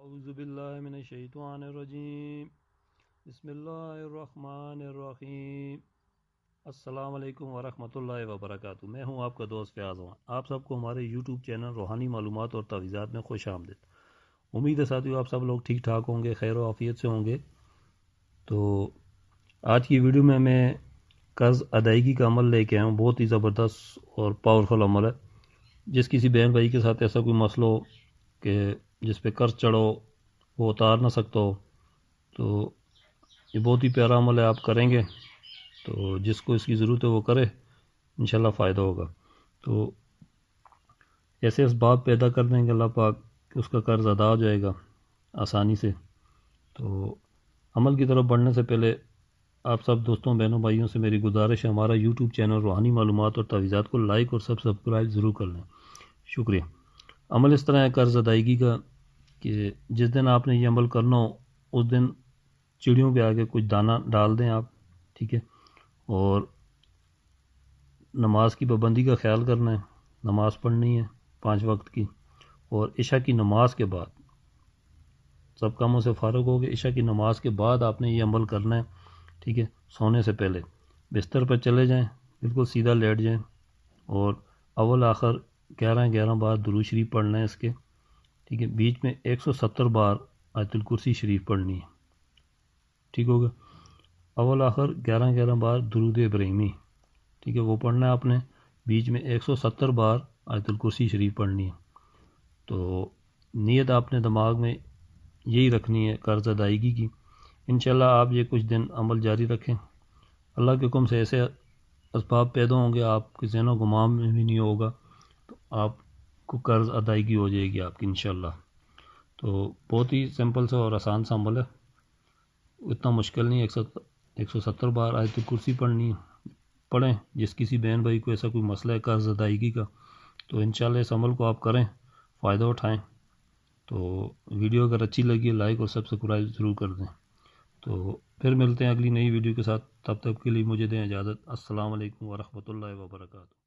اعوذ باللہ من الشیطان الرجیم بسم اللہ الرحمن الرحیم السلام علیکم ورحمۃ اللہ وبرکاتہ۔ میں ہوں آپ کا دوست فیاض ہوں۔ آپ سب کو ہمارے یوٹیوب چینل روحانی معلومات اور تعویذات میں خوش آمدید۔ امید ہے ساتھیو آپ سب لوگ ٹھیک ٹھاک ہوں گے، خیر و عافیت سے ہوں گے۔ تو آج کی ویڈیو میں قرض ادائیگی کا عمل لے کے آیا ہوں۔ بہت ہی زبردست اور پاورفل عمل ہے۔ جس کسی بہن بھائی کے ساتھ ایسا کوئی مسئلہ ہو کہ جس پہ قرض چڑھو وہ اتار نہ سکتا ہو، تو یہ بہت ہی پیارا عمل ہے، آپ کریں گے تو جس کو اس کی ضرورت ہے وہ کرے، انشاءاللہ فائدہ ہوگا۔ تو ایسے اسباب پیدا کر دیں گے اللہ پاک کہ اس کا قرض ادا ہو جائے گا آسانی سے۔ تو عمل کی طرف بڑھنے سے پہلے آپ سب دوستوں بہنوں بھائیوں سے میری گزارش ہے، ہمارا یوٹیوب چینل روحانی معلومات اور تعویذات کو لائک اور سبسکرائب ضرور کر لیں، شکریہ۔ عمل اس طرح ہے قرض ادائیگی کا کہ جس دن آپ نے یہ عمل کرنا ہو اس دن چڑیوں کے آگے کچھ دانہ ڈال دیں آپ، ٹھیک ہے، اور نماز کی پابندی کا خیال کرنا ہے، نماز پڑھنی ہے 5 وقت کی، اور عشاء کی نماز کے بعد سب کاموں سے فارغ ہو گئے، عشاء کی نماز کے بعد آپ نے یہ عمل کرنا ہے، ٹھیک ہے۔ سونے سے پہلے بستر پر چلے جائیں، بالکل سیدھا لیٹ جائیں، اور اول آخر 11 بار درود شریف پڑھنا ہے اس کے، ٹھیک ہے۔ بیچ میں 170 بار آیت الکرسی شریف پڑھنی ہے، ٹھیک ہوگا۔ اول آخر 11 بار درود ابراہیمی، ٹھیک ہے، وہ پڑھنا ہے آپ نے۔ بیچ میں 170 بار آیت الکرسی شریف پڑھنی ہے۔ تو نیت آپ نے دماغ میں یہی رکھنی ہے قرض ادائیگی کی۔ انشاءاللہ آپ یہ کچھ دن عمل جاری رکھیں، اللہ کے حکم سے ایسے اسباب پیدا ہوں گے، آپ کے ذہن و گمان میں بھی نہیں ہوگا، تو آپ کو قرض ادائیگی ہو جائے گی آپ کی انشاءاللہ۔ تو بہت ہی سمپل سا اور آسان سا عمل ہے، اتنا مشکل نہیں ہے۔ 170 بار آیت الکرسی پڑھنی ہے، پڑھیں۔ جس کسی بہن بھائی کو ایسا کوئی مسئلہ ہے قرض ادائیگی کا، تو انشاءاللہ اس عمل کو آپ کریں، فائدہ اٹھائیں۔ تو ویڈیو اگر اچھی لگی لائک اور سبسکرائب ضرور کر دیں۔ تو پھر ملتے ہیں اگلی نئی ویڈیو کے ساتھ، تب تک کے لیے مجھے دیں اجازت۔ السلام علیکم ورحمۃ اللہ وبرکاتہ۔